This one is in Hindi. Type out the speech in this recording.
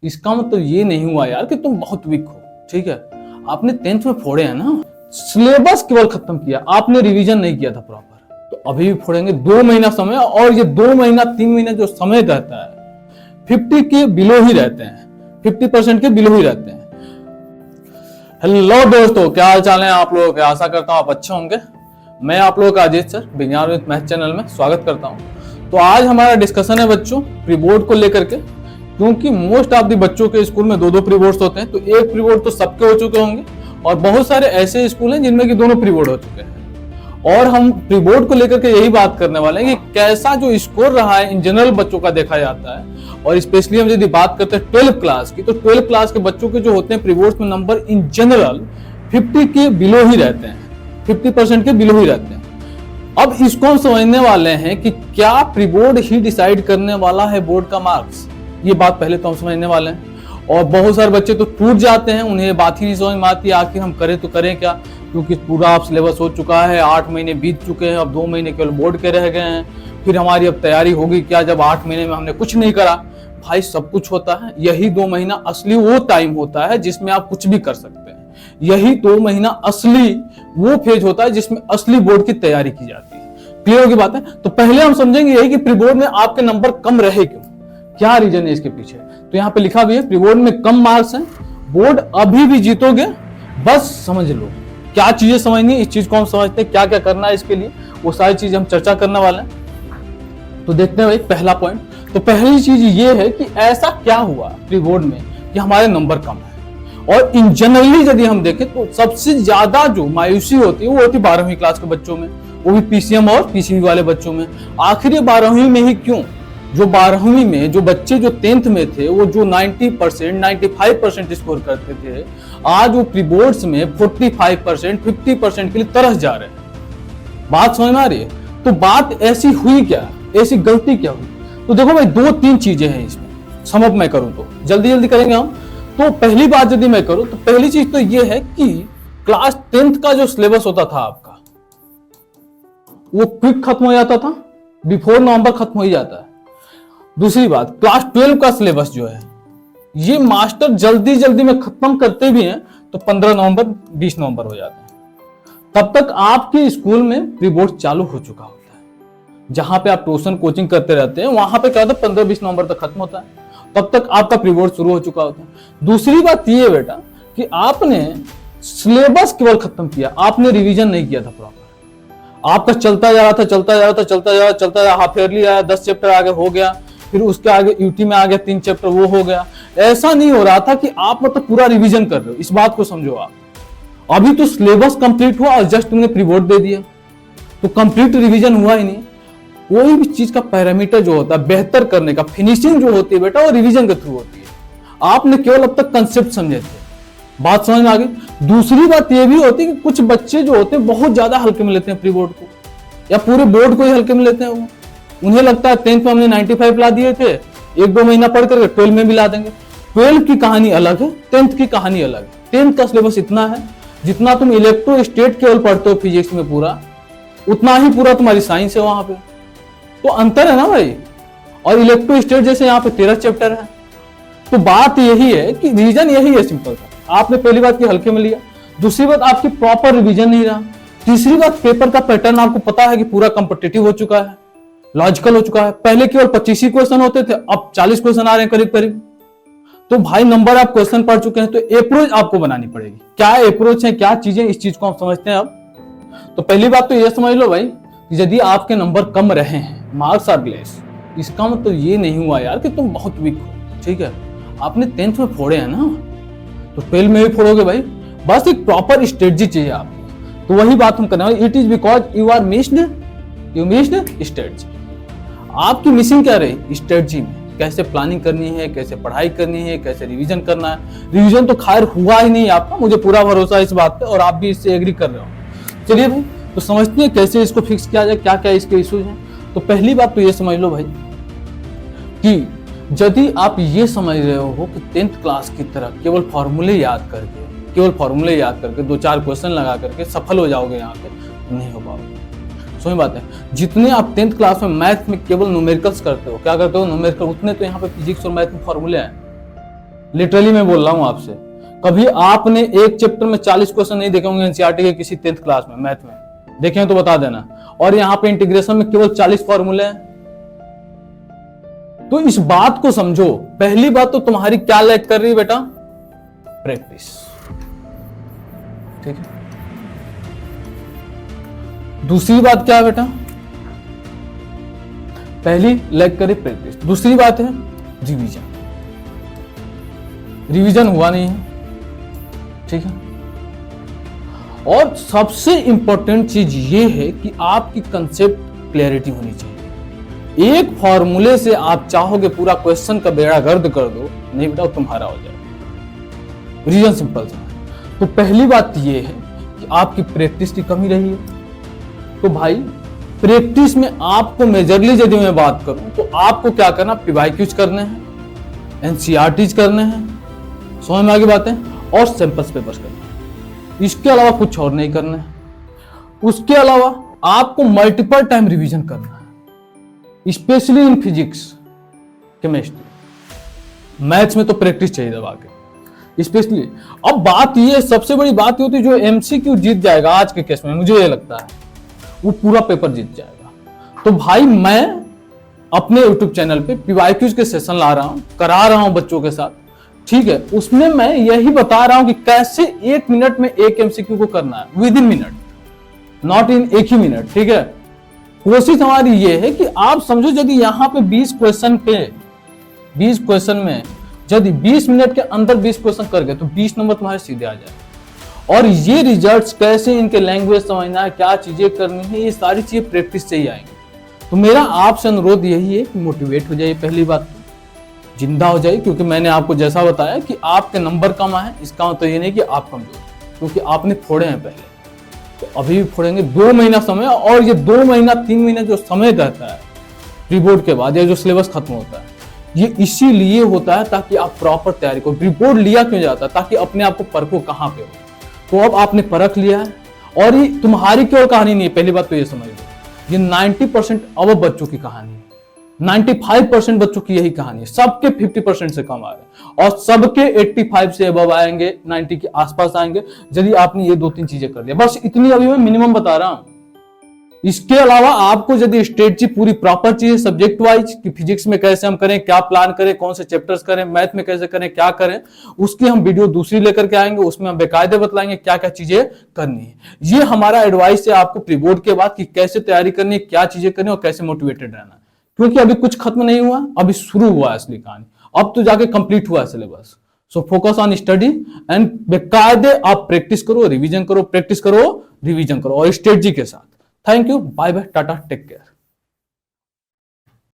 इसका मतलब ये नहीं हुआ यार कि तुम बहुत वीक हो। ठीक है, आपने 10th में फोड़े हैं ना, सिलेबस केवल खत्म किया, आपने रिवीजन नहीं किया था प्रॉपर, तो अभी भी फोड़ेंगे। 2 महीना समय, और ये 2 महीना 3 महीना जो समय रहता है 50 के बिलो ही रहते हैं, 50% के बिलो ही रहते हैं। हेलो दोस्तों, क्या हाल चाल है आप लोगों के? आशा करता हूं आप अच्छे होंगे। मैं आप लोगों का अजीत सर विज्ञान विद मैथ चैनल में स्वागत करता हूं। तो आज हमारा डिस्कशन है बच्चों प्री बोर्ड को लेकर के, क्योंकि मोस्ट ऑफ द बच्चों के स्कूल में 2-2 प्री बोर्ड्स होते हैं। तो एक प्री बोर्ड तो सबके हो चुके होंगे, और बहुत सारे ऐसे स्कूल हैं जिनमें कि दोनों प्री बोर्ड हो चुके हैं। और हम प्री बोर्ड को लेकर के यही बात करने वाले हैं कि कैसा जो स्कोर रहा है इन जनरल बच्चों का देखा जाता है। और स्पेशली हम यदि बात करते हैं 12th क्लास की, तो 12th क्लास के बच्चों के जो होते हैं प्री बोर्ड में नंबर इन जनरल 50 के बिलो ही रहते हैं, 50% के बिलो ही रहते हैं। अब इसको हम समझने वाले हैं कि क्या प्री बोर्ड ही डिसाइड करने वाला है बोर्ड का मार्क्स, ये बात पहले तो हम समझने वाले हैं। और बहुत सारे बच्चे तो टूट जाते हैं, उन्हें बात ही नहीं समझ में आती आखिर हम करें तो करें क्या, क्योंकि पूरा अब सिलेबस हो चुका है, 8 महीने बीत चुके हैं, अब 2 महीने केवल बोर्ड के रह गए हैं। फिर हमारी अब तैयारी होगी क्या जब 8 महीने में हमने कुछ नहीं करा? भाई सब कुछ होता है, यही 2 महीना असली वो टाइम होता है जिसमें आप कुछ भी कर सकते हैं। यही 2 महीना असली वो फेज होता है जिसमें असली बोर्ड की तैयारी की जाती है। क्लियर की बात है? तो पहले हम समझेंगे यही कि प्री बोर्ड में आपके नंबर कम रहे क्यों, क्या रीजन है इसके पीछे। तो यहाँ पे लिखा भी है प्री बोर्ड में कम मार्क्स हैं, बोर्ड अभी भी जीतोगे, बस समझ लो। क्या चीजें समझनी है, इस चीज को हम समझते हैं, क्या क्या करना है इसके लिए, वो सारी चीजें हम चर्चा करने वाले हैं। तो देखते हैं भाई पहला पॉइंट। तो पहली चीज ये है कि ऐसा क्या हुआ प्री बोर्ड में कि हमारे नंबर कम है। और इन जनरली यदि हम देखें तो सबसे ज्यादा जो मायूसी होती है वो होती है 12वीं क्लास के बच्चों में, वो भी पीसीएम और पीसीबी वाले बच्चों में। आखिर ये 12वीं में ही क्यों? जो 12वीं में जो बच्चे जो 10th में थे वो जो 90% 95% स्कोर करते थे, आज वो प्री बोर्ड्स में 45% 50% के लिए तरस जा रहे हैं। बात समझ में आ रही है? तो बात ऐसी हुई क्या, ऐसी गलती क्या हुई? तो देखो भाई 2-3 चीजें हैं इसमें, सम अप मैं करूं तो जल्दी जल्दी करेंगे हम। तो पहली बात यदि मैं करूं तो पहली चीज तो ये है कि क्लास 10th का जो सिलेबस होता था आपका वो क्विक खत्म हो जाता था, बिफोर नवंबर खत्म हो ही जाता है। दूसरी बात, क्लास 12 का सिलेबस जो है ये मास्टर जल्दी जल्दी में खत्म करते भी हैं तो 15 नवंबर 20 नवंबर हो जाता है। तब तक आपके स्कूल में प्री बोर्ड चालू हो चुका होता है। जहां पे आप ट्यूशन कोचिंग करते रहते हैं वहां पे क्या होता है 15-20 नवंबर तक खत्म होता है, तब तक आपका प्री बोर्ड शुरू हो चुका होता है। दूसरी बात ये बेटा कि आपने सिलेबस केवल खत्म किया, आपने रिवीजन नहीं किया था प्रॉपर। आपका चलता जा रहा था, हाफ ईयरली आया, 10 चैप्टर आगे हो गया, फिर उसके आगे यूटी में आ गया 3 चैप्टर वो हो गया। ऐसा नहीं हो रहा था कि आप मतलब पूरा रिवीजन कर रहे हो। इस बात को समझो आप, अभी तो सिलेबस कंप्लीट हुआ और जस्ट तुमने प्री बोर्ड दे दिया, तो कंप्लीट रिवीजन हुआ ही नहीं। कोई भी चीज का पैरामीटर जो होता है बेहतर करने का, फिनिशिंग जो होती है बेटा वो रिवीजन के थ्रू होती है। आपने केवल अब तक कंसेप्ट समझे थे, बात समझ में आ गई। दूसरी बात यह भी होती है कि कुछ बच्चे जो होते हैं बहुत ज्यादा हल्के में लेते हैं प्री बोर्ड को, या पूरे बोर्ड को ही हल्के में लेते हैं। वो उन्हें लगता है 10th में हमने 95 ला दिए थे, 1-2 महीना पढ़ करके 12 में भी ला देंगे। 12 की कहानी अलग है, 10th की कहानी अलग है। 10th का सिलेबस इतना है जितना तुम इलेक्ट्रो स्टेट केवल पढ़ते हो फिजिक्स में पूरा, उतना ही पूरा तुम्हारी साइंस है वहां पे। तो अंतर है ना भाई। और इलेक्ट्रो स्टेट जैसे यहाँ पे 13 चैप्टर है। तो बात यही है कि रीजन यही है सिंपल सा, आपने पहली बात की हल्के में लिया, दूसरी बात आपकी प्रॉपर रिवीजन नहीं रहा, तीसरी बात पेपर का पैटर्न आपको पता है कि पूरा कॉम्पिटिटिव हो चुका है, लॉजिकल हो चुका है। पहले केवल 25 ही क्वेश्चन होते थे, अब 40 क्वेश्चन आ रहे हैं करीब करीब। तो भाई नंबर आप क्वेश्चन पढ़ चुके हैं, तो अप्रोच आपको बनानी पड़ेगी। क्या अप्रोच है, क्या चीजें, इस चीज को हम समझते हैं अब। तो पहली बात तो ये समझ लो भाई, यदि आपके नंबर कम रहे हैं, मार्क्स आर लेस, इसका मतलब ये नहीं हुआ यार कि तुम बहुत वीक हो। ठीक है, आपने 10th में फोड़े हैं ना, तो 12 में भी फोड़ोगे भाई। बस एक प्रॉपर स्ट्रेटजी चाहिए आपको। तो वही बात हम करने वाले, it is because you are missed strategy. आपकी मिसिंग क्या रही स्ट्रेटजी में, कैसे प्लानिंग करनी है, कैसे पढ़ाई करनी है, कैसे रिवीजन करना है। रिवीजन तो खैर हुआ ही नहीं आपका, मुझे पूरा भरोसा है इस बात पे, और आप भी इससे एग्री कर रहे हो। चलिए भाई, तो समझते हैं कैसे इसको फिक्स किया जाए, क्या क्या इसके इश्यूज हैं। तो पहली बात तो ये समझ लो भाई कि यदि आप ये समझ रहे हो कि 10th क्लास की तरह केवल फॉर्मूले याद करके 2-4 क्वेश्चन लगा करके सफल हो जाओगे यहाँ पे, नहीं हो पाओगे। समझ बात है। जितने आप 10th क्लास में मैथ में केवल न्यूमेरिकल्स करते हो, क्या करते हो न्यूमेरिकल, उतने तो यहाँ पे फिजिक्स और मैथ में फॉर्मूले हैं। लिटरली मैं बोल रहा हूं आपसे, कभी आपने एक चैप्टर में 40 क्वेश्चन नहीं देखे होंगे एनसीईआरटी के किसी 10th क्लास में मैथ में, देखे हो तो बता देना। और यहाँ पे इंटीग्रेशन में केवल 40 फॉर्मूले हैं। तो इस बात को समझो, पहली बात तो तुम्हारी क्या लैग कर रही है बेटा? प्रैक्टिस। ठीक है, दूसरी बात क्या है बेटा? पहली लैग करे प्रैक्टिस, दूसरी बात है रिवीजन। रिवीजन हुआ नहीं है, ठीक है। और सबसे इंपॉर्टेंट चीज ये है कि आपकी कंसेप्ट क्लैरिटी होनी चाहिए। एक फॉर्मूले से आप चाहोगे पूरा क्वेश्चन का बेड़ा गर्द कर दो, नहीं बेटा तुम्हारा हो जाएगा। रीजन सिंपल सा है। तो पहली बात ये है कि आपकी प्रैक्टिस की कमी रही है। तो भाई प्रैक्टिस में आपको मेजरली यदि मैं बात करूं तो आपको क्या करना? पीवाईक्यूज करने हैं, एनसीईआरटीज करने हैं, समझ में आगे बातें, और सैंपल्स पेपर्स करने हैं। इसके अलावा कुछ और नहीं करना है। उसके अलावा आपको मल्टीपल टाइम रिवीजन करना है, specially in physics, chemistry, maths में तो प्रैक्टिस चाहिए दबा के स्पेशली। अब बात ये, सबसे बड़ी बात ये होती है जो एमसीक्यू जीत जाएगा आज के केस में, मुझे ये लगता है वो पूरा पेपर जीत जाएगा। तो भाई मैं अपने YouTube चैनल पे पीवाईक्यूज के सेशन ला रहा हूं, करा रहा हूं बच्चों के साथ, ठीक है। उसमें मैं यही बता रहा हूं कि कैसे 1 मिनट में एक एमसीक्यू को करना है, with in minute, not in एक ही मिनट, ठीक है। कोशिश हमारी ये है कि आप समझो, यदि यहां पे 20 क्वेश्चन में यदि 20 मिनट के अंदर 20 क्वेश्चन कर गए तो 20 नंबर तुम्हारे सीधे आ जाए। और ये रिजल्ट्स कैसे, इनके लैंग्वेज समझना है, क्या चीजें करनी है, ये सारी चीजें प्रैक्टिस से ही आएंगी। तो मेरा आपसे अनुरोध यही है कि मोटिवेट हो जाइए, पहली बात जिंदा हो जाइए, क्योंकि मैंने आपको जैसा बताया कि आपके नंबर कम आए, इसका मतलब ये नहीं कि आप कमजोर, क्योंकि आपने फोड़े हैं पहले, तो अभी भी फोड़ेंगे। 2 महीना समय, और ये 2 महीना 3 महीना जो समय रहता है प्री बोर्ड के बाद या जो सिलेबस खत्म होता है, ये इसीलिए होता है ताकि आप प्रॉपर तैयारी करो। प्री बोर्ड लिया क्यों जाता है? ताकि अपने आप को परखो कहाँ पे हो। तो अब आपने परख लिया है, और ये तुम्हारी केवल कहानी नहीं है, पहली बात तो ये समझ लो, ये 90% अब बच्चों की कहानी है। 95% बच्चों की यही कहानी है। सबके 50% से कम आ रहे हैं, और सबके 85 से अबव आएंगे, 90 के आसपास आएंगे, यदि आपने ये 2-3 चीजें कर लिया। बस इतनी अभी मैं मिनिमम बता रहा हूं। इसके अलावा आपको यदि स्ट्रेटजी पूरी प्रॉपर चाहिए सब्जेक्ट वाइज, कि फिजिक्स में कैसे हम करें, क्या प्लान करें, कौन से चैप्टर्स करें, मैथ में कैसे करें, क्या करें, उसकी हम वीडियो दूसरी लेकर के आएंगे। उसमें हम बेकायदे बतलाएंगे क्या क्या चीजें करनी है। ये हमारा एडवाइस है आपको प्री बोर्ड के बाद, कि कैसे तैयारी करनी है, क्या चीजें करनी है, और कैसे मोटिवेटेड रहना है। क्योंकि अभी कुछ खत्म नहीं हुआ, अभी शुरू हुआ है असली कहानी, अब तो जाके कंप्लीट हुआ है syllabus. So focus on study and बेकायदे आप प्रैक्टिस करो, रिवीजन करो, प्रैक्टिस करो, रिवीजन करो, और स्ट्रेटजी के साथ। Thank you, bye bye, tata, take care.